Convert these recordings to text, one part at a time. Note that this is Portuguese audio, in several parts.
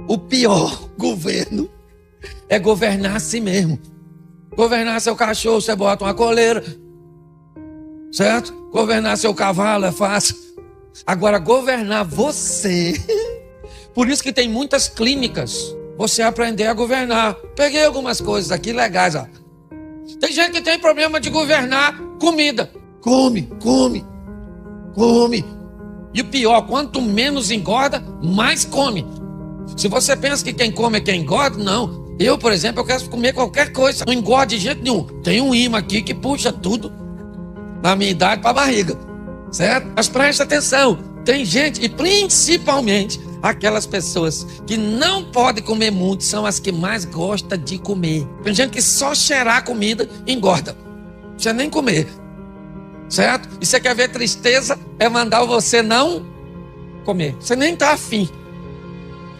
O pior governo é governar a si mesmo. Governar seu cachorro, você bota uma coleira, certo? Governar seu cavalo é fácil. Agora, governar você... Por isso que tem muitas clínicas. Você aprender a governar. Peguei algumas coisas aqui legais, ó. Tem gente que tem problema de governar comida. Come. E o pior, quanto menos engorda, mais come. Se você pensa que quem come é quem engorda, não. Eu, por exemplo, eu quero comer qualquer coisa. Não engorda de jeito nenhum. Tem um imã aqui que puxa tudo, na minha idade, para a barriga. Certo? Mas preste atenção. Tem gente, e principalmente aquelas pessoas que não podem comer muito, são as que mais gostam de comer. Tem gente que só cheirar a comida engorda. Não precisa nem comer. Certo? E você quer ver tristeza? É mandar você não comer. Você nem está afim.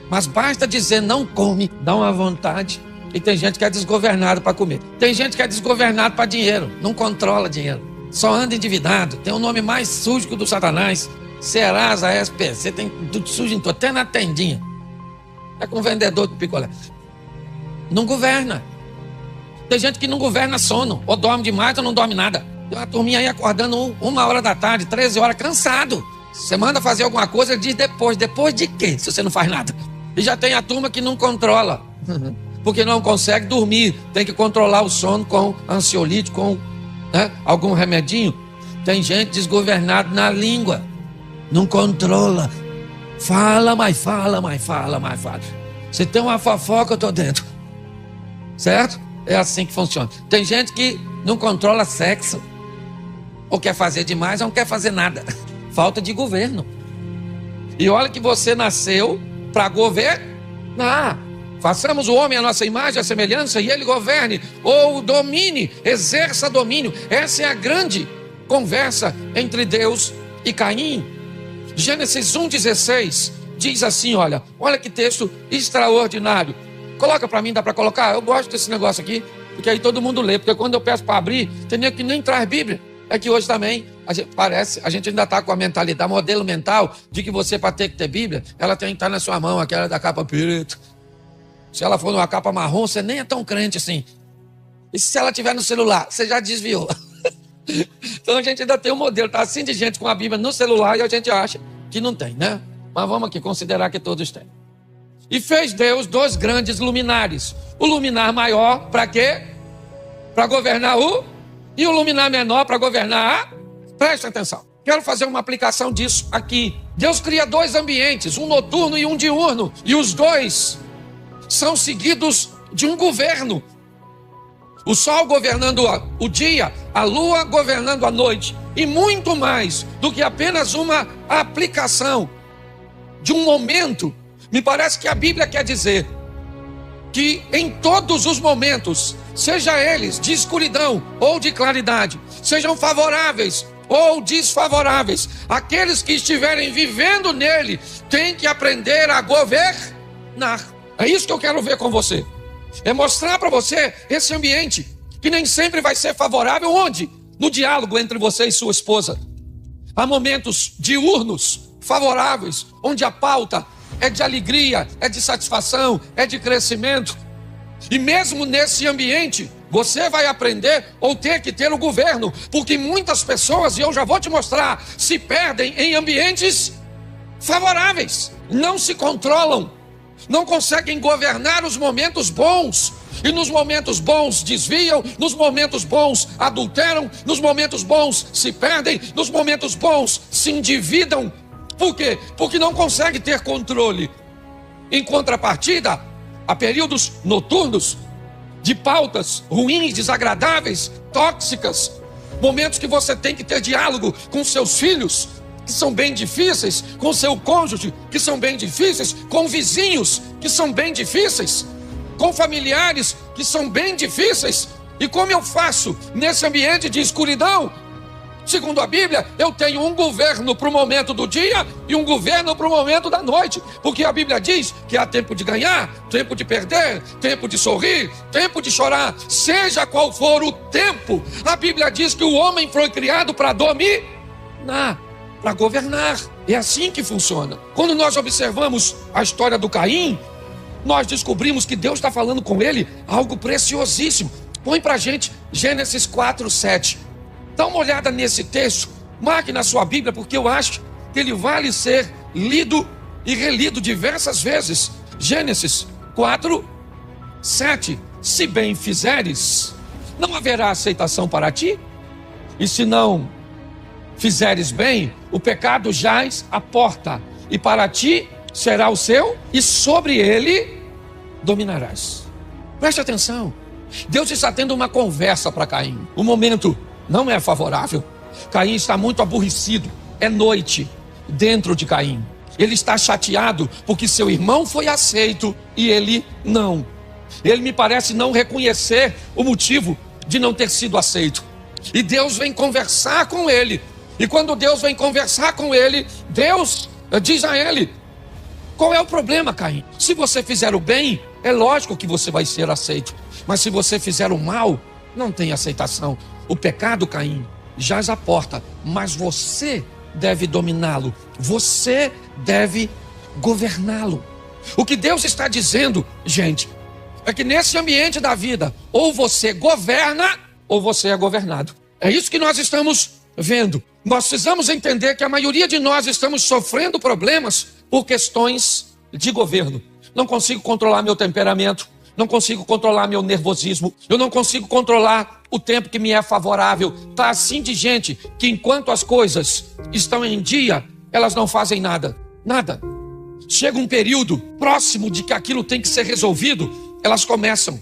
Mas basta dizer não come, dá uma vontade. E tem gente que é desgovernado para comer. Tem gente que é desgovernado para dinheiro, não controla dinheiro. Só anda endividado. Tem o nome mais sujo que o do Satanás. Serasa, SPC, tem tudo sujo em tudo, até na tendinha. É com vendedor de picolé. Não governa. Tem gente que não governa sono. Ou dorme demais ou não dorme nada. Tem uma turminha aí acordando 1h da tarde, 13 horas, cansado. Você manda fazer alguma coisa, ele diz depois. Depois de quê? Se você não faz nada. E já tem a turma que não controla. Porque não consegue dormir. Tem que controlar o sono com ansiolítico, com algum remedinho. Tem gente desgovernada na língua. Não controla. Fala. Se tem uma fofoca, eu tô dentro. Certo? É assim que funciona. Tem gente que não controla sexo. Ou quer fazer demais, ou não quer fazer nada. Falta de governo. E olha que você nasceu para governar. Façamos o homem a nossa imagem, a semelhança, e ele governe, ou domine, exerça domínio. Essa é a grande conversa entre Deus e Caim. Gênesis 1,16 diz assim, olha que texto extraordinário. Coloca para mim, dá para colocar? Eu gosto desse negócio aqui, porque aí todo mundo lê, porque quando eu peço para abrir, tem nem que nem traz Bíblia. É que hoje também, a gente ainda está com a mentalidade, modelo mental, de que você, para ter que ter Bíblia, ela tem que estar na sua mão, aquela da capa preta. Se ela for numa capa marrom, você nem é tão crente assim. E se ela estiver no celular, você já desviou. Então a gente ainda tem um modelo, tá assim de gente com a Bíblia no celular e a gente acha que não tem, né? Mas vamos aqui considerar que todos têm. E fez Deus 2 grandes luminares. O luminar maior, para quê? Para governar e o luminar menor para governar Preste atenção. Quero fazer uma aplicação disso aqui. Deus cria 2 ambientes, um noturno e um diurno. E os 2 são seguidos de um governo. O sol governando o dia, a lua governando a noite. E muito mais do que apenas uma aplicação de um momento. Me parece que a Bíblia quer dizer que em todos os momentos, seja eles de escuridão ou de claridade, sejam favoráveis ou desfavoráveis, aqueles que estiverem vivendo nele têm que aprender a governar. É isso que eu quero ver com você. É mostrar para você esse ambiente que nem sempre vai ser favorável. Onde? No diálogo entre você e sua esposa. Há momentos diurnos favoráveis, onde a pauta é de alegria, é de satisfação, é de crescimento. E mesmo nesse ambiente, você vai aprender ou ter que ter o governo, porque muitas pessoas, e eu já vou te mostrar, se perdem em ambientes favoráveis, não se controlam, não conseguem governar os momentos bons, e nos momentos bons desviam, nos momentos bons adulteram, nos momentos bons se perdem, nos momentos bons se endividam. Por quê? Porque não consegue ter controle. Em contrapartida, há períodos noturnos de pautas ruins, desagradáveis, tóxicas, momentos que você tem que ter diálogo com seus filhos, que são bem difíceis, com seu cônjuge, que são bem difíceis, com vizinhos, que são bem difíceis, com familiares, que são bem difíceis. E como eu faço nesse ambiente de escuridão? Segundo a Bíblia, eu tenho um governo para o momento do dia e um governo para o momento da noite. Porque a Bíblia diz que há tempo de ganhar, tempo de perder, tempo de sorrir, tempo de chorar. Seja qual for o tempo, a Bíblia diz que o homem foi criado para dominar, para governar. É assim que funciona. Quando nós observamos a história do Caim, nós descobrimos que Deus está falando com ele algo preciosíssimo. Põe pra gente Gênesis 4:7. Dá uma olhada nesse texto, marque na sua Bíblia, porque eu acho que ele vale ser lido e relido diversas vezes. Gênesis 4:7. Se bem fizeres, não haverá aceitação para ti, e se não fizeres bem, o pecado jaz à porta, e para ti será o seu, e sobre ele dominarás. Preste atenção, Deus está tendo uma conversa para Caim. O momento não é favorável. Caim está muito aborrecido, é noite dentro de Caim. Ele está chateado porque seu irmão foi aceito e ele não. Ele me parece não reconhecer o motivo de não ter sido aceito. E Deus vem conversar com ele. E quando Deus vem conversar com ele, Deus diz a ele: qual é o problema, Caim? Se você fizer o bem, é lógico que você vai ser aceito. Mas se você fizer o mal, não tem aceitação. O pecado, Caim, jaz à porta, mas você deve dominá-lo. Você deve governá-lo. O que Deus está dizendo, gente, é que nesse ambiente da vida, ou você governa, ou você é governado. É isso que nós estamos vendo. Nós precisamos entender que a maioria de nós estamos sofrendo problemas por questões de governo. Não consigo controlar meu temperamento, não consigo controlar meu nervosismo, eu não consigo controlar o tempo que me é favorável. Tá assim de gente que enquanto as coisas estão em dia, elas não fazem nada. Nada. Chega um período próximo de que aquilo tem que ser resolvido, elas começam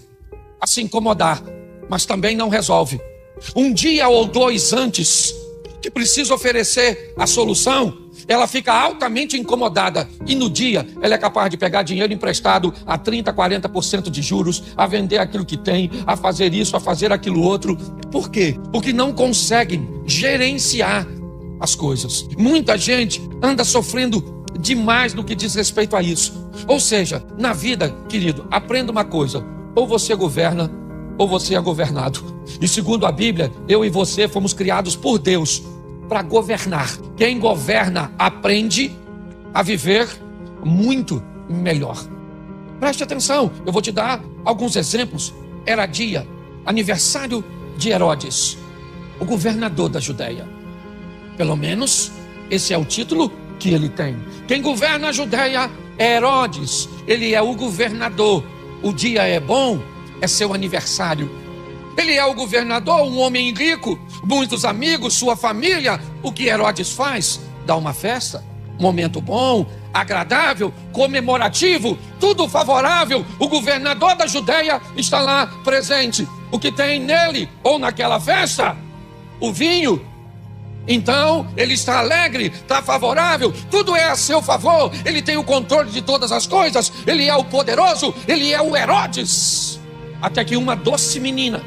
a se incomodar, mas também não resolve. Um dia ou dois antes que precisa oferecer a solução, ela fica altamente incomodada. E no dia, ela é capaz de pegar dinheiro emprestado a 30%, 40% de juros, a vender aquilo que tem, a fazer isso, a fazer aquilo outro. Por quê? Porque não conseguem gerenciar as coisas. Muita gente anda sofrendo demais no que diz respeito a isso. Ou seja, na vida, querido, aprenda uma coisa: ou você governa, ou você é governado. E segundo a Bíblia, eu e você fomos criados por Deus para governar. Quem governa aprende a viver muito melhor. Preste atenção, eu vou te dar alguns exemplos. Era dia, aniversário de Herodes, o governador da Judéia. Pelo menos esse é o título que ele tem. Quem governa a Judéia é Herodes, ele é o governador. O dia é bom, é seu aniversário. Ele é o governador, um homem rico, muitos amigos, sua família. O que Herodes faz? Dá uma festa, momento bom, agradável, comemorativo, tudo favorável. O governador da Judéia está lá presente. O que tem nele ou naquela festa? O vinho. Então, ele está alegre, está favorável, tudo é a seu favor. Ele tem o controle de todas as coisas. Ele é o poderoso, ele é o Herodes. Até que uma doce menina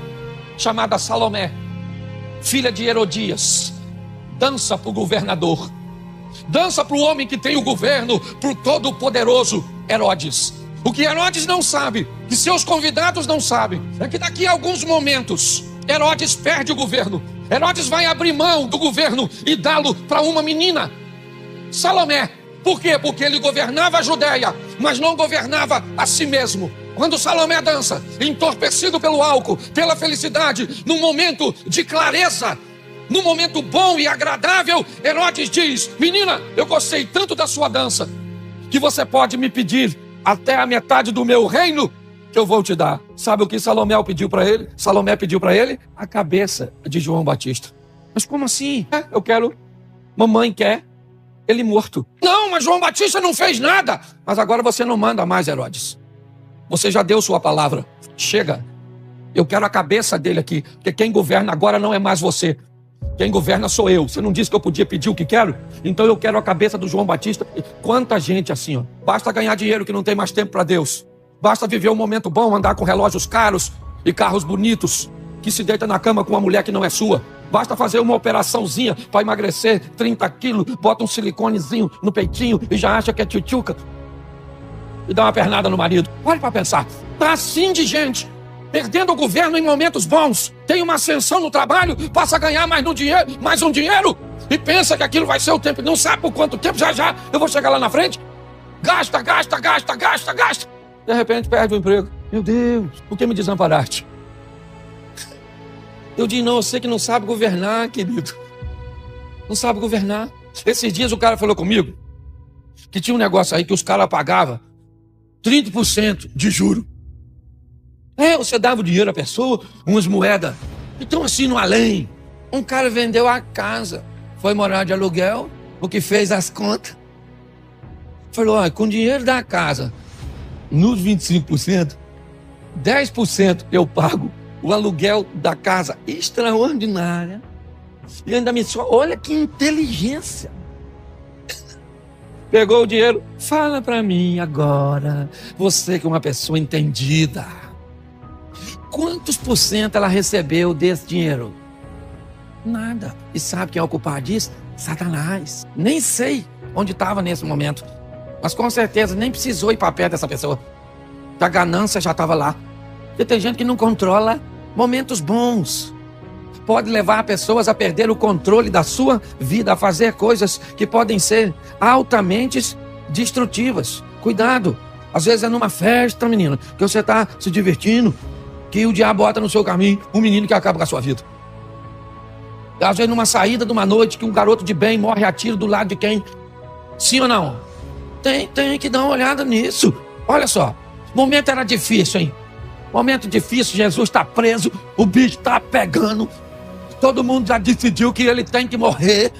chamada Salomé, filha de Herodias, dança para o governador, dança para o homem que tem o governo, para o todo-poderoso Herodes. O que Herodes não sabe, que seus convidados não sabem, é que daqui a alguns momentos Herodes perde o governo. Herodes vai abrir mão do governo e dá-lo para uma menina, Salomé. Por quê? Porque ele governava a Judéia, mas não governava a si mesmo. Quando Salomé dança, entorpecido pelo álcool, pela felicidade, num momento de clareza, num momento bom e agradável, Herodes diz: menina, eu gostei tanto da sua dança, que você pode me pedir até a metade do meu reino, que eu vou te dar. Sabe o que Salomé pediu para ele? Salomé pediu para ele a cabeça de João Batista. Mas como assim? Eu quero, mamãe quer ele morto. Não, mas João Batista não fez nada. Mas agora você não manda mais, Herodes. Você já deu sua palavra. Chega. Eu quero a cabeça dele aqui. Porque quem governa agora não é mais você. Quem governa sou eu. Você não disse que eu podia pedir o que quero? Então eu quero a cabeça do João Batista. Quanta gente assim, ó. Basta ganhar dinheiro que não tem mais tempo para Deus. Basta viver um momento bom, andar com relógios caros e carros bonitos, que se deita na cama com uma mulher que não é sua. Basta fazer uma operaçãozinha para emagrecer 30 quilos, bota um siliconezinho no peitinho e já acha que é tchutchuca. E dá uma pernada no marido. Olha para pensar. Tá assim de gente, perdendo o governo em momentos bons. Tem uma ascensão no trabalho, passa a ganhar mais um dinheiro e pensa que aquilo vai ser o tempo. Não sabe por quanto tempo, já eu vou chegar lá na frente. Gasta. De repente perde o emprego. Meu Deus, por que me desamparaste? Eu digo, não, você que não sabe governar, querido. Não sabe governar. Esses dias o cara falou comigo que tinha um negócio aí que os caras pagavam 30% de juro. Você dava o dinheiro à pessoa, umas moedas. Então assim, no além, um cara vendeu a casa, foi morar de aluguel, o que fez as contas. Falou, olha, com o dinheiro da casa, nos 25%, 10% eu pago o aluguel da casa extraordinária. E ainda me só, olha que inteligência. Pegou o dinheiro, fala pra mim agora, você que é uma pessoa entendida, quantos por cento ela recebeu desse dinheiro? Nada. E sabe quem é o culpado disso? Satanás. Nem sei onde estava nesse momento, mas com certeza nem precisou ir para perto dessa pessoa. A ganância já estava lá. Porque tem gente que não controla momentos bons. Pode levar pessoas a perder o controle da sua vida, a fazer coisas que podem ser altamente destrutivas. Cuidado. Às vezes é numa festa, menino, que você está se divertindo, que o diabo bota no seu caminho um menino que acaba com a sua vida. Às vezes numa saída de uma noite que um garoto de bem morre a tiro do lado de quem? Sim ou não? Tem que dar uma olhada nisso. Olha só, o momento era difícil, hein? Momento difícil, Jesus está preso, o bicho está pegando. Todo mundo já decidiu que ele tem que morrer.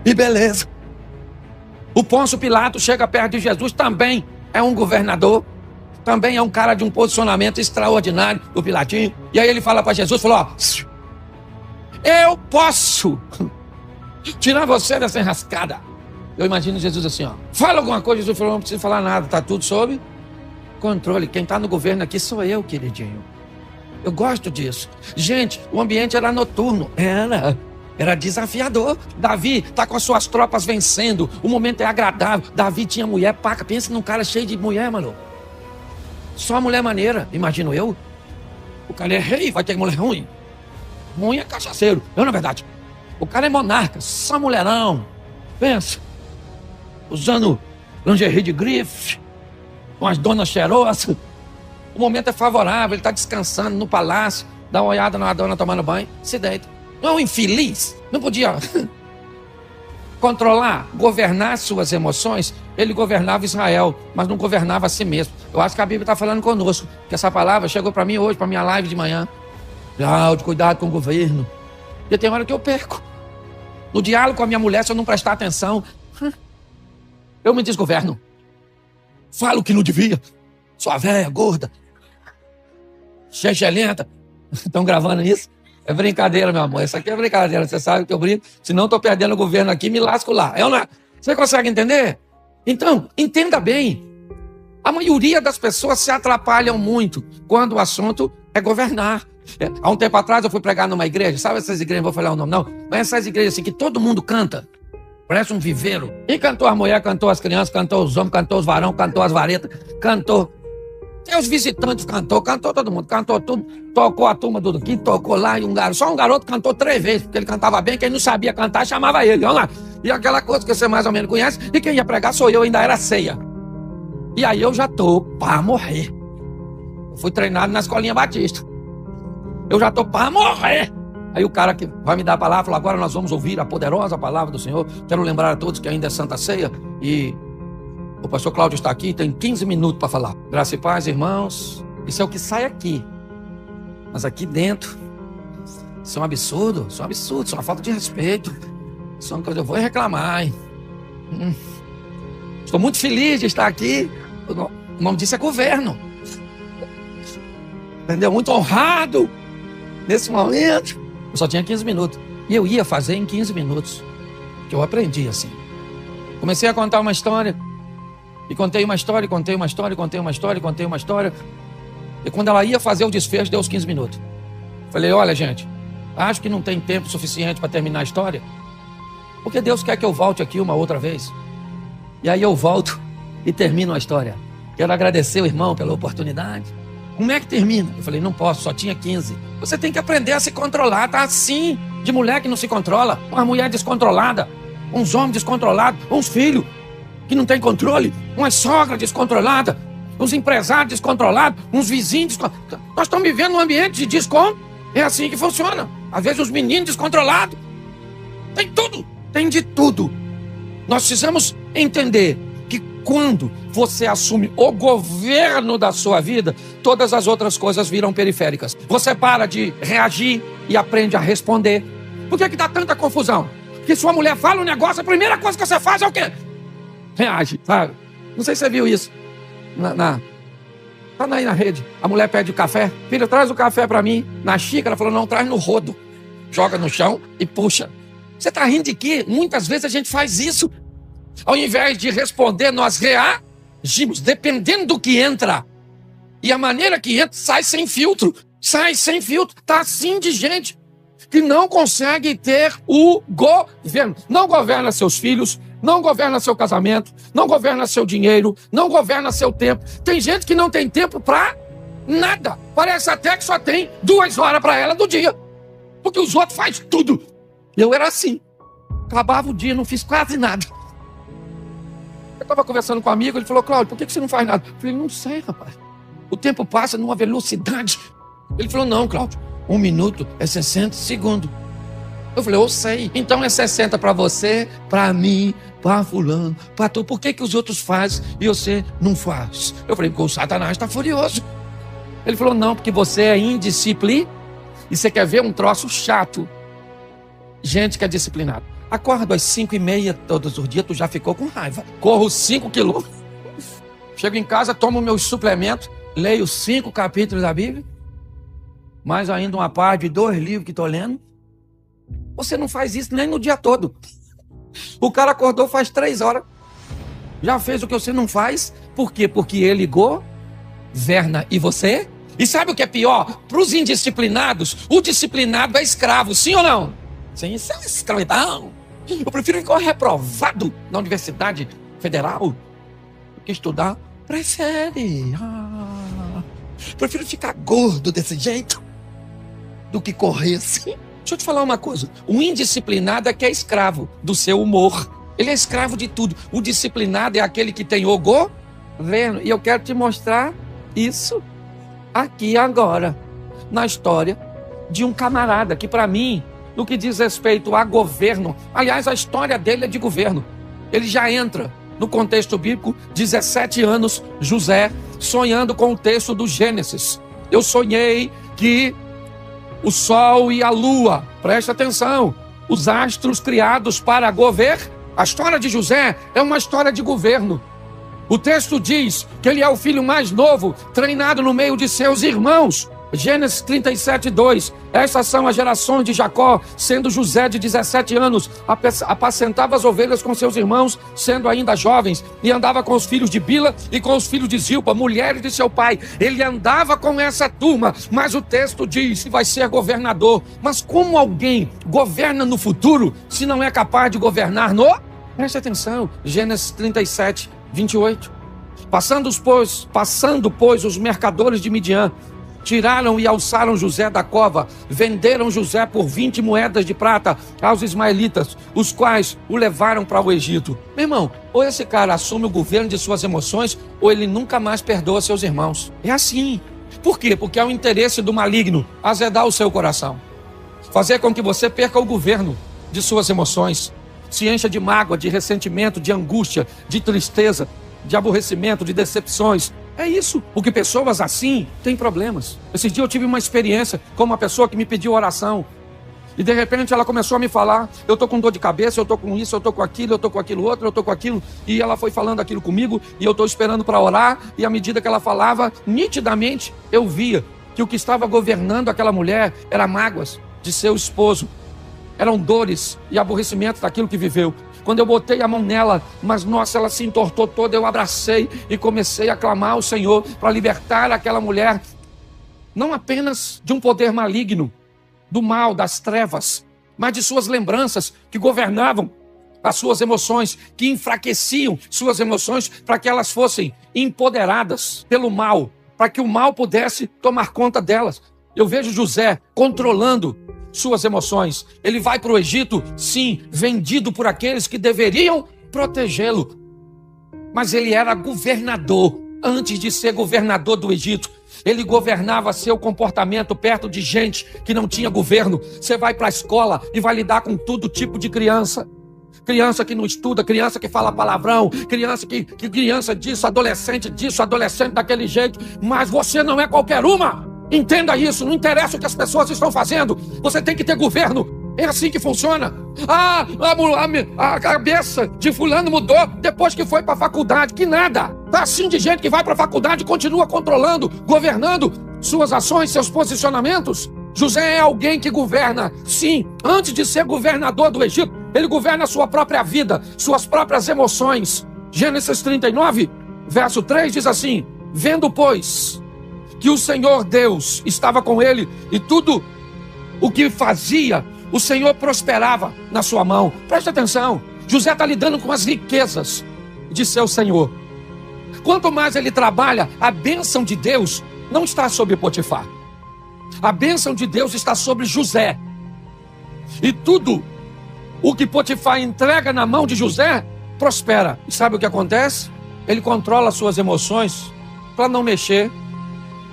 E beleza. O Pôncio Pilatos chega perto de Jesus, também é um governador. Também é um cara de um posicionamento extraordinário, o Pilatinho. E aí ele fala para Jesus, falou, eu posso tirar você dessa enrascada. Eu imagino Jesus assim, fala alguma coisa. Jesus falou, não precisa falar nada, tá tudo sob controle. Quem está no governo aqui sou eu, queridinho. Eu gosto disso. Gente, o ambiente era noturno. Era desafiador. Davi está com as suas tropas vencendo. O momento é agradável. Davi tinha mulher paca. Pensa num cara cheio de mulher, mano. Só mulher maneira, imagino eu. O cara é rei, vai ter mulher ruim. Ruim é cachaceiro. Não, na verdade. O cara é monarca, só mulherão. Pensa. Usando lingerie de grife. Com as donas cheirosas. O momento é favorável, ele está descansando no palácio, dá uma olhada na dona tomando banho, se deita. Não é um infeliz? Não podia controlar, governar suas emoções? Ele governava Israel, mas não governava a si mesmo. Eu acho que a Bíblia está falando conosco, que essa palavra chegou para mim hoje, para minha live de manhã. Cláudio, cuidado com o governo. E tem hora que eu perco. No diálogo com a minha mulher, se eu não prestar atenção, eu me desgoverno. Falo o que não devia. Sua velha, gorda, lenta. Estão gravando isso? É brincadeira, meu amor. Isso aqui é brincadeira. Você sabe que eu brinco. Senão estou perdendo o governo aqui, me lasco lá. Você consegue entender? Então, entenda bem. A maioria das pessoas se atrapalham muito quando o assunto é governar. Há um tempo atrás eu fui pregar numa igreja. Sabe essas igrejas, não vou falar o nome não. Mas essas igrejas assim que todo mundo canta. Parece um viveiro. E cantou a mulher, cantou as crianças, cantou os homens, cantou os varões, cantou as varetas, cantou. Tem os visitantes, cantou todo mundo, cantou tudo, tocou a turma do quinto, tocou lá, e só um garoto cantou 3 vezes, porque ele cantava bem, quem não sabia cantar chamava ele, vamos lá. E aquela coisa que você mais ou menos conhece, e quem ia pregar sou eu, ainda era ceia. E aí eu já tô para morrer. Eu fui treinado na escolinha batista. Eu já tô para morrer. Aí o cara que vai me dar a palavra falou, agora nós vamos ouvir a poderosa palavra do Senhor. Quero lembrar a todos que ainda é Santa Ceia e o pastor Cláudio está aqui, tem 15 minutos para falar. Graça e paz, irmãos. Isso é o que sai aqui. Mas aqui dentro, isso é um absurdo, isso é uma falta de respeito. Isso é uma coisa, eu vou reclamar, hein? Estou muito feliz de estar aqui. O nome disso é governo. Entendeu? Muito honrado nesse momento. Eu só tinha 15 minutos. E eu ia fazer em 15 minutos. Que eu aprendi assim. Comecei a contar uma história. E contei uma história. E quando ela ia fazer o desfecho, deu os 15 minutos. Falei, olha gente, acho que não tem tempo suficiente para terminar a história. Porque Deus quer que eu volte aqui uma outra vez. E aí eu volto e termino a história. Quero agradecer o irmão pela oportunidade. Como é que termina? Eu falei, não posso, só tinha 15. Você tem que aprender a se controlar, tá assim, de mulher que não se controla, uma mulher descontrolada, uns homens descontrolados, uns filhos que não tem controle, uma sogra descontrolada. uns empresários descontrolados, uns vizinhos descontrolados. Nós estamos vivendo um ambiente de desconto. É assim que funciona. Às vezes os meninos descontrolados. Tem tudo, tem de tudo. Nós precisamos entender que quando você assume o governo da sua vida, todas as outras coisas viram periféricas. Você para de reagir e aprende a responder. Por que dá tanta confusão? Porque sua mulher fala um negócio, a primeira coisa que você faz é o quê? Reage, sabe? Não sei se você viu isso. Tá aí na rede. A mulher pede o café. Filha, traz o café pra mim. Na xícara, ela falou, não, traz no rodo. Joga no chão e puxa. Você tá rindo de quê? Muitas vezes a gente faz isso. Ao invés de responder, nós reagimos, dependendo do que entra. E a maneira que entra, sai sem filtro. Sai sem filtro. Tá assim de gente que não consegue ter o governo. Não governa seus filhos, não governa seu casamento, não governa seu dinheiro, não governa seu tempo. Tem gente que não tem tempo pra nada. Parece até que só tem 2 horas pra ela do dia. Porque os outros fazem tudo. Eu era assim. Acabava o dia, não fiz quase nada. Eu estava conversando com um amigo, ele falou, Cláudio, por que você não faz nada? Eu falei, não sei, rapaz. O tempo passa numa velocidade. Ele falou, não, Cláudio, 1 minuto é 60 segundos. Eu falei, eu sei. Então é 60 para você, para mim, para fulano, para tu. Por que os outros fazem e você não faz? Eu falei, porque o Satanás está furioso. Ele falou, não, porque você é indisciplinado. E você quer ver um troço chato. Gente que é disciplinado. Acordo às 5h30 todos os dias, tu já ficou com raiva. Corro 5 quilômetros. Chego em casa, tomo meus suplementos, leio 5 capítulos da Bíblia, mais ainda uma parte de 2 livros que estou lendo. Você não faz isso nem no dia todo. O cara acordou faz 3 horas. Já fez o que você não faz. Por quê? Porque ele governa e você? E sabe o que é pior? Para os indisciplinados, o disciplinado é escravo, sim ou não? Sim, isso é escravidão. Eu prefiro ficar reprovado na Universidade Federal do que estudar. Prefere. Prefiro ficar gordo desse jeito do que correr assim. Deixa eu te falar uma coisa. O indisciplinado é que é escravo do seu humor. Ele é escravo de tudo. O disciplinado é aquele que tem o governo. E eu quero te mostrar isso aqui agora, na história de um camarada que, para mim, no que diz respeito a governo, aliás, a história dele é de governo. Ele já entra no contexto bíblico, 17 anos, José, sonhando com o texto do Gênesis. Eu sonhei que o sol e a lua, preste atenção, os astros criados para governar. A história de José é uma história de governo. O texto diz que ele é o filho mais novo, treinado no meio de seus irmãos. Gênesis 37:2. Estas são as gerações de Jacó, sendo José de 17 anos, apacentava as ovelhas com seus irmãos, sendo ainda jovens, e andava com os filhos de Bila e com os filhos de Zilpa, mulheres de seu pai. Ele andava com essa turma, mas o texto diz que vai ser governador. Mas como alguém governa no futuro, se não é capaz de governar no... Preste atenção, Gênesis 37:28. Passando, pois, os mercadores de Midian, tiraram e alçaram José da cova, venderam José por 20 moedas de prata aos ismaelitas, os quais o levaram para o Egito. Meu irmão, ou esse cara assume o governo de suas emoções, ou ele nunca mais perdoa seus irmãos. É assim. Por quê? Porque é o interesse do maligno azedar o seu coração, fazer com que você perca o governo de suas emoções, se encha de mágoa, de ressentimento, de angústia, de tristeza, de aborrecimento, de decepções. É isso, porque pessoas assim têm problemas. Esse dia eu tive uma experiência com uma pessoa que me pediu oração. E de repente ela começou a me falar, eu tô com dor de cabeça, eu tô com isso, eu tô com aquilo, eu tô com aquilo outro, eu tô com aquilo. E ela foi falando aquilo comigo e eu tô esperando para orar. E à medida que ela falava, nitidamente eu via que o que estava governando aquela mulher eram mágoas de seu esposo. Eram dores e aborrecimentos daquilo que viveu. Quando eu botei a mão nela, mas nossa, ela se entortou toda, eu abracei e comecei a clamar ao Senhor para libertar aquela mulher, não apenas de um poder maligno, do mal, das trevas, mas de suas lembranças que governavam as suas emoções, que enfraqueciam suas emoções para que elas fossem empoderadas pelo mal, para que o mal pudesse tomar conta delas. Eu vejo José controlando suas emoções. Ele vai para o Egito, sim, vendido por aqueles que deveriam protegê-lo. Mas ele era governador. antes de ser governador do Egito, ele governava seu comportamento perto de gente que não tinha governo. Você vai para a escola e vai lidar com todo tipo de criança. Criança que não estuda, criança que fala palavrão, criança disso, adolescente daquele jeito. Mas você não é qualquer uma. Entenda isso, não interessa o que as pessoas estão fazendo. Você tem que ter governo. É assim que funciona. A cabeça de fulano mudou depois que foi para a faculdade. Que nada. Tá assim de gente que vai para a faculdade e continua controlando, governando suas ações, seus posicionamentos. José é alguém que governa. Sim, antes de ser governador do Egito, ele governa a sua própria vida, suas próprias emoções. Gênesis 39, verso 3 diz assim: vendo, pois, que o Senhor Deus estava com ele e tudo o que fazia, o Senhor prosperava na sua mão. Preste atenção, José está lidando com as riquezas de seu Senhor. Quanto mais ele trabalha, a bênção de Deus não está sobre Potifar. A bênção de Deus está sobre José. E tudo o que Potifar entrega na mão de José, prospera. E sabe o que acontece? Ele controla suas emoções para não mexer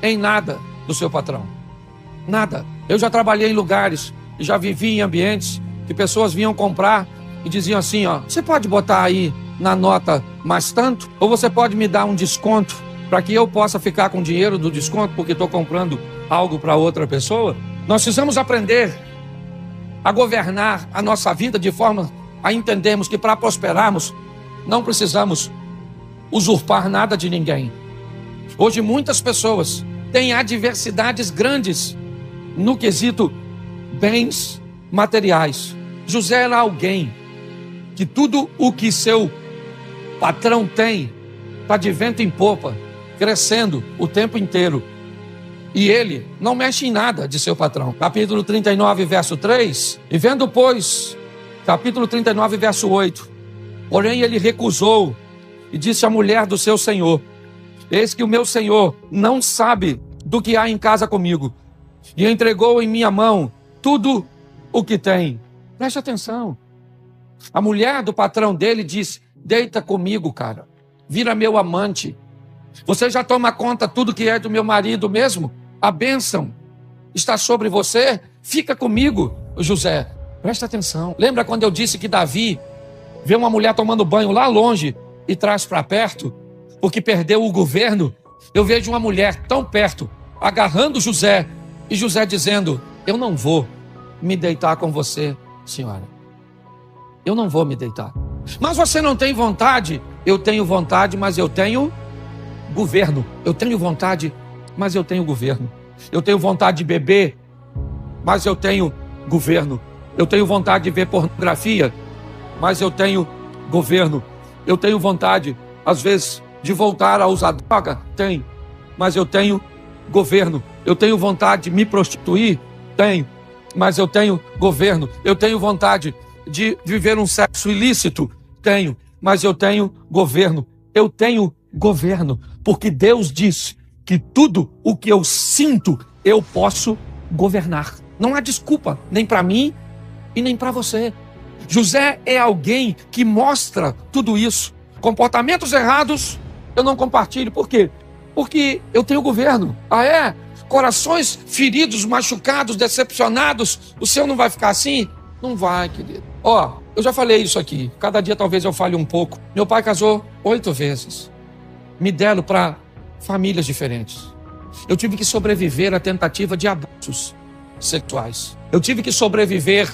em nada do seu patrão. Nada. Eu já trabalhei em lugares e já vivi em ambientes que pessoas vinham comprar e diziam assim, você pode botar aí na nota mais tanto? Ou você pode me dar um desconto para que eu possa ficar com o dinheiro do desconto porque estou comprando algo para outra pessoa? Nós precisamos aprender a governar a nossa vida de forma a entendermos que para prosperarmos não precisamos usurpar nada de ninguém. Hoje muitas pessoas têm adversidades grandes no quesito bens materiais. José era alguém que tudo o que seu patrão tem está de vento em popa, crescendo o tempo inteiro. E ele não mexe em nada de seu patrão. Capítulo 39, verso 3. E vendo, pois, capítulo 39, verso 8. Porém ele recusou e disse à mulher do seu senhor: eis que o meu senhor não sabe do que há em casa comigo, e entregou em minha mão tudo o que tem. Preste atenção. A mulher do patrão dele disse: deita comigo, cara. Vira meu amante. Você já toma conta tudo que é do meu marido mesmo? A bênção está sobre você? Fica comigo, José. Presta atenção. Lembra quando eu disse que Davi vê uma mulher tomando banho lá longe e traz para perto, porque perdeu o governo? Eu vejo uma mulher tão perto, agarrando José, e José dizendo: eu não vou me deitar com você, senhora. Eu não vou me deitar. Mas você não tem vontade? Eu tenho vontade, mas eu tenho governo. Eu tenho vontade, mas eu tenho governo. Eu tenho vontade de beber, mas eu tenho governo. Eu tenho vontade de ver pornografia, mas eu tenho governo. Eu tenho vontade, às vezes, de voltar a usar droga? Tenho, mas eu tenho governo. Eu tenho vontade de me prostituir? Tenho, mas eu tenho governo. Eu tenho vontade de viver um sexo ilícito? Tenho, mas eu tenho governo. Eu tenho governo, porque Deus disse que tudo o que eu sinto, eu posso governar. Não há desculpa, nem para mim e nem para você. José é alguém que mostra tudo isso. Comportamentos errados, eu não compartilho. Por quê? Porque eu tenho governo. Ah, é? Corações feridos, machucados, decepcionados, o seu não vai ficar assim? Não vai, querido. Eu já falei isso aqui. Cada dia talvez eu fale um pouco. Meu pai casou 8 vezes. Me deram para famílias diferentes. Eu tive que sobreviver à tentativa de abusos sexuais. Eu tive que sobreviver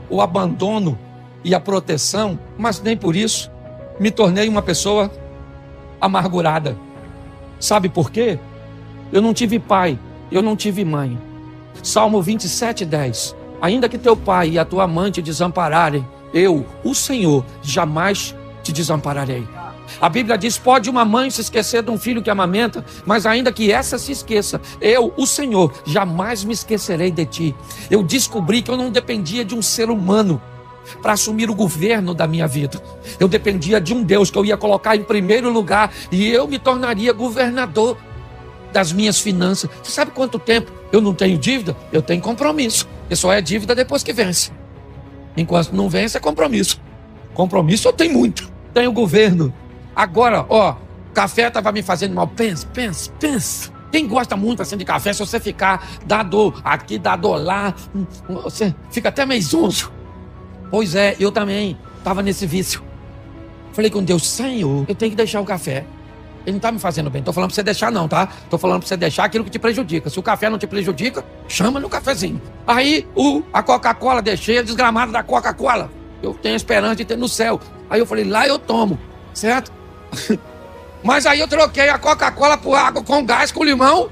o abandono e a proteção, mas nem por isso me tornei uma pessoa amargurada. Sabe por quê? Eu não tive pai, eu não tive mãe. Salmo 27:10. Ainda que teu pai e a tua mãe te desampararem, eu, o Senhor, jamais te desampararei. A Bíblia diz: pode uma mãe se esquecer de um filho que amamenta, mas ainda que essa se esqueça, eu, o Senhor, jamais me esquecerei de ti. Eu descobri que eu não dependia de um ser humano para assumir o governo da minha vida. Eu dependia de um Deus que eu ia colocar em primeiro lugar, e eu me tornaria governador das minhas finanças. Você sabe quanto tempo eu não tenho dívida? Eu tenho compromisso. E só é dívida depois que vence. Enquanto não vence, é compromisso. Compromisso eu tenho muito. Tenho governo. Agora, café estava me fazendo mal. Pensa. Quem gosta muito assim de café, se você ficar, dá dor aqui, dá dor lá, você fica até meio zonzo. Pois é, eu também estava nesse vício. Falei com Deus, Senhor, eu tenho que deixar o café. Ele não está me fazendo bem. Estou falando para você deixar não, tá? Estou falando para você deixar aquilo que te prejudica. Se o café não te prejudica, chama no cafezinho. Aí a Coca-Cola, deixei a desgramada da Coca-Cola. Eu tenho esperança de ter no céu. Aí eu falei, lá eu tomo, certo? Mas aí eu troquei a Coca-Cola por água com gás, com limão.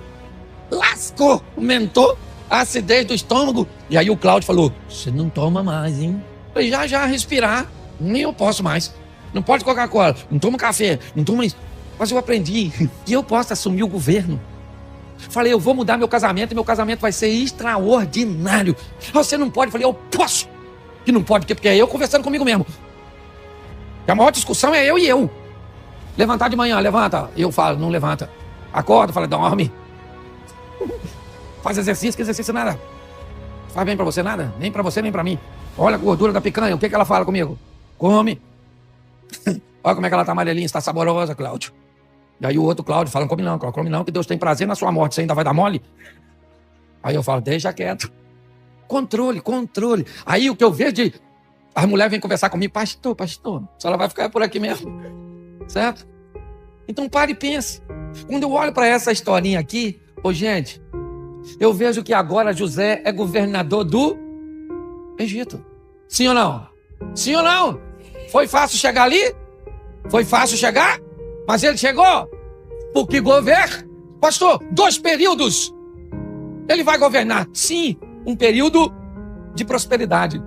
Lascou, aumentou a acidez do estômago. E aí o Cláudio falou, você não toma mais, hein? Eu falei, já, respirar. Nem eu posso mais. Não pode Coca-Cola, não toma café, não toma isso. Mas eu aprendi que eu posso assumir o governo. Falei, eu vou mudar meu casamento e meu casamento vai ser extraordinário. Você não pode. Falei, eu posso. Que não pode, porque é eu conversando comigo mesmo. A maior discussão é eu e eu. Levantar de manhã, levanta. Eu falo, não levanta. Acorda, fala, dorme. Faz exercício, que exercício nada. Faz bem pra você nada, nem pra você, nem pra mim. Olha a gordura da picanha, o que ela fala comigo? Come. Olha como é que ela tá amarelinha, está saborosa, Cláudio. E aí o outro Cláudio fala, come não, que Deus tem prazer na sua morte, você ainda vai dar mole? Aí eu falo, deixa quieto. Controle. Aí o que eu vejo de... As mulheres vêm conversar comigo, pastor, só ela vai ficar por aqui mesmo, certo? Então pare e pense. Quando eu olho para essa historinha aqui, gente, eu vejo que agora José é governador do Egito. Sim ou não? Sim ou não? Foi fácil chegar ali? Foi fácil chegar? Mas ele chegou. Porque pastor, 2 períodos. Ele vai governar. Sim, um período de prosperidade.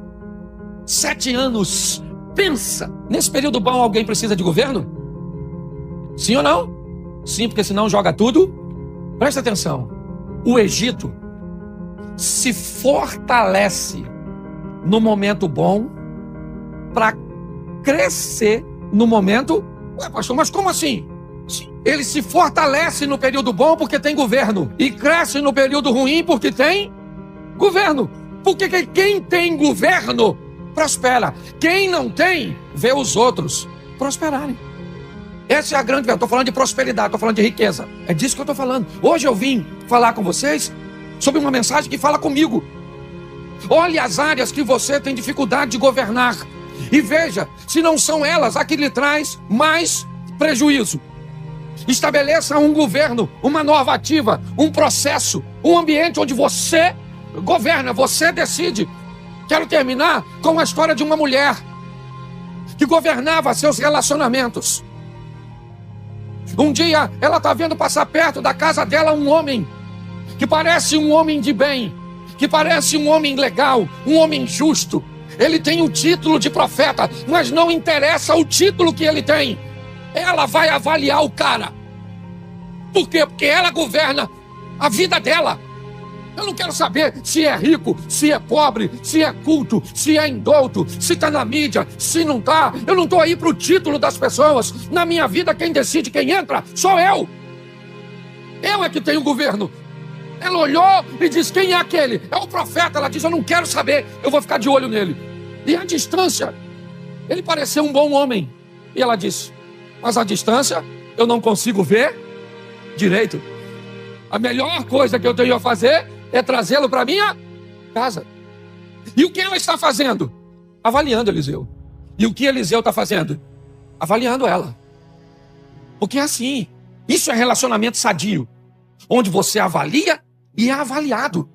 7 anos. Pensa, nesse período bom alguém precisa de governo? Sim ou não? Sim, porque senão joga tudo. Presta atenção. O Egito se fortalece no momento bom para crescer no momento... Ué, pastor, mas como assim? Ele se fortalece no período bom porque tem governo. E cresce no período ruim porque tem governo. Porque quem tem governo prospera. Quem não tem, vê os outros prosperarem. Essa é a grande verdade. Estou falando de prosperidade, estou falando de riqueza. É disso que eu estou falando. Hoje eu vim falar com vocês sobre uma mensagem que fala comigo. Olhe as áreas que você tem dificuldade de governar. E veja se não são elas a que lhe traz mais prejuízo. Estabeleça um governo, uma normativa, um processo, um ambiente onde você governa, você decide. Quero terminar com a história de uma mulher que governava seus relacionamentos. Um dia ela está vendo passar perto da casa dela um homem que parece um homem de bem, que parece um homem legal, um homem justo. Ele tem o título de profeta, mas não interessa o título que ele tem. Ela vai avaliar o cara. Por quê? Porque ela governa a vida dela. Eu não quero saber se é rico, se é pobre, se é culto, se é indouto, se está na mídia, se não está. Eu não estou aí para o título das pessoas. Na minha vida, quem decide quem entra sou eu. Eu é que tenho governo. Ela olhou e disse, quem é aquele? É o profeta. Ela diz, eu não quero saber, eu vou ficar de olho nele. E à distância, ele pareceu um bom homem. E ela disse, mas à distância eu não consigo ver direito. A melhor coisa que eu tenho a fazer é trazê-lo para minha casa. E o que ela está fazendo? Avaliando Eliseu. E o que Eliseu está fazendo? Avaliando ela. Porque é assim. Isso é relacionamento sadio. Onde você avalia e é avaliado.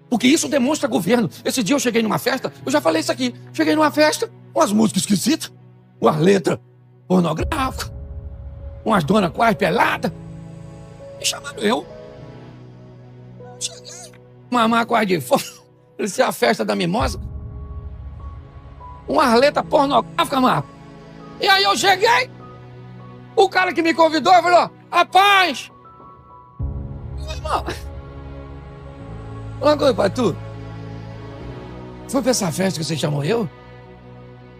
Porque isso demonstra governo. Esse dia eu cheguei numa festa, eu já falei isso aqui. Cheguei numa festa, umas músicas esquisitas, umas letras pornográficas, umas donas quase peladas. Me chamaram eu. Cheguei, mamar quase de fome. Isso é a festa da mimosa. Umas letras pornográficas, Marco. E aí eu cheguei. O cara que me convidou falou, rapaz, meu irmão, uma coisa pra tu. Foi pra essa festa que você chamou eu?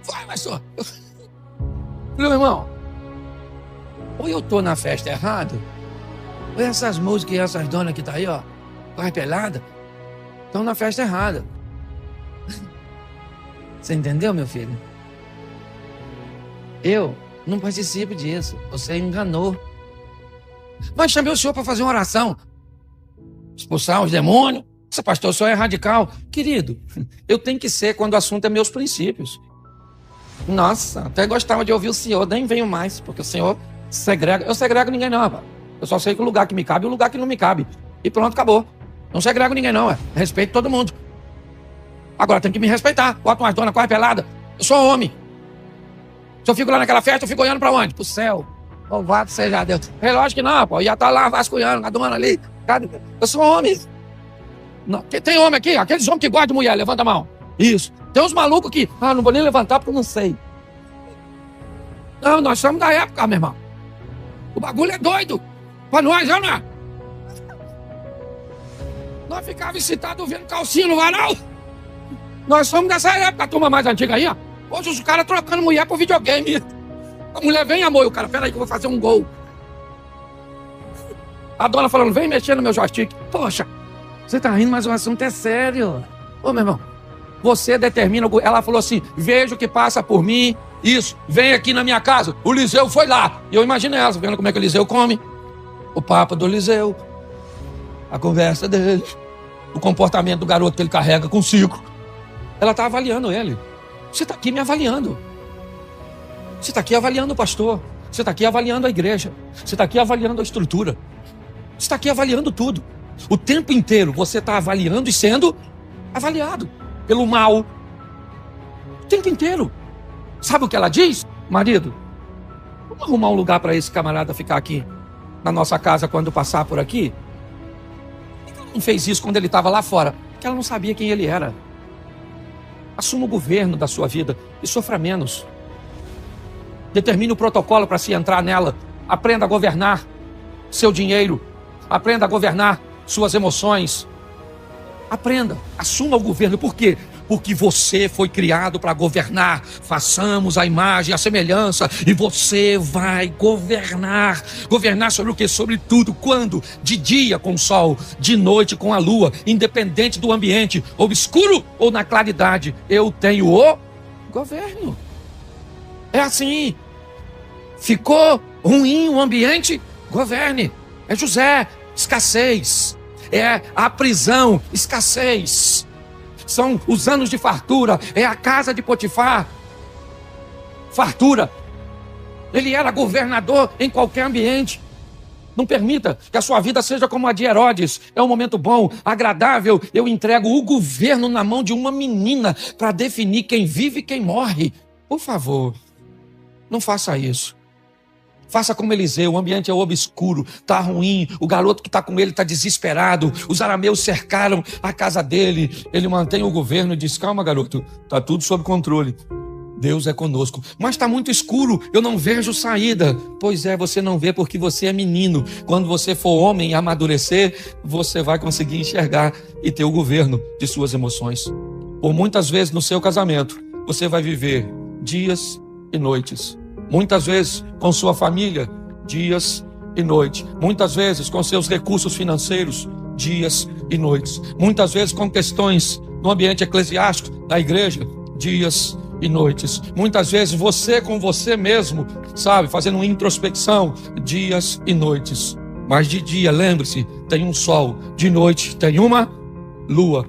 Foi, mas só. Meu irmão, ou eu tô na festa errada, ou essas músicas e essas donas que tá aí, ó, quase pelada, estão na festa errada. Você entendeu, meu filho? Eu Não participe disso. Você enganou. Mas chamei o senhor para fazer uma oração. Expulsar os demônios. Esse pastor, o senhor é radical. Querido, eu tenho que ser quando o assunto é meus princípios. Nossa, até gostava de ouvir o senhor, nem venho mais, porque o senhor segrega. Eu segrego ninguém não, rapaz. Eu só sei que o lugar que me cabe e o lugar que não me cabe. E pronto, acabou. Não segrego ninguém não, respeito todo mundo. Agora tem que me respeitar. Bota umas donas, corre pelada. Eu sou homem. Se eu fico lá naquela festa, eu fico olhando pra onde? Pro céu. Louvado seja Deus. Relógio que não, pô. Ia tá lá vasculhando, a dona ali. Eu sou homem. Não. Tem homem aqui? Aqueles homens que gostam de mulher, levanta a mão. Isso. Tem uns malucos que, não vou nem levantar porque eu não sei. Não, nós somos da época, meu irmão. O bagulho é doido. Pra nós, não é? Nós ficávamos excitados vendo calcinha no varal. Nós somos dessa época, a turma mais antiga aí, ó. Hoje os caras trocando mulher por videogame. A mulher vem, amor, e o cara, peraí que eu vou fazer um gol. A dona falando, vem mexer no meu joystick. Poxa, você tá rindo, mas o assunto é sério. Ô, meu irmão, você determina. Ela falou assim, veja o que passa por mim. Isso, vem aqui na minha casa. O Liseu foi lá. E eu imagino ela, vendo como é que o Liseu come. O papo do Liseu. A conversa dele. O comportamento do garoto que ele carrega consigo. Ela está avaliando ele. Você está aqui me avaliando. Você está aqui avaliando o pastor. Você está aqui avaliando a igreja. Você está aqui avaliando a estrutura. Você está aqui avaliando tudo. O tempo inteiro você está avaliando e sendo avaliado pelo mal. O tempo inteiro. Sabe o que ela diz? Marido, vamos arrumar um lugar para esse camarada ficar aqui na nossa casa quando passar por aqui? Por que ela não fez isso quando ele estava lá fora? Porque ela não sabia quem ele era. Assuma o governo da sua vida e sofra menos. Determine o protocolo para se entrar nela. Aprenda a governar seu dinheiro. Aprenda a governar suas emoções. Aprenda, assuma o governo. Por quê? Porque você foi criado para governar. Façamos a imagem, a semelhança, e você vai governar. Governar sobre o quê? Sobre tudo. Quando? De dia com o sol, de noite com a lua, independente do ambiente, obscuro ou na claridade, eu tenho o governo. É assim. Ficou ruim o ambiente? Governe. É José, escassez. É a prisão, escassez. São os anos de fartura. É a casa de Potifar, fartura. Ele era governador em qualquer ambiente. Não permita que a sua vida seja como a de Herodes. É um momento bom, agradável. Eu entrego o governo na mão de uma menina para definir quem vive e quem morre. Por favor, não faça isso. Faça como Eliseu, o ambiente é obscuro, está ruim, o garoto que está com ele está desesperado, os arameus cercaram a casa dele, ele mantém o governo e diz, calma garoto, está tudo sob controle, Deus é conosco, mas está muito escuro, eu não vejo saída. Pois é, você não vê porque você é menino. Quando você for homem e amadurecer, você vai conseguir enxergar e ter o governo de suas emoções. Por muitas vezes no seu casamento, você vai viver dias e noites. Muitas vezes com sua família, dias e noites. Muitas vezes com seus recursos financeiros, dias e noites. Muitas vezes com questões no ambiente eclesiástico, da igreja, dias e noites. Muitas vezes você com você mesmo, sabe, fazendo uma introspecção, dias e noites. Mas de dia, lembre-se, tem um sol. De noite tem uma lua.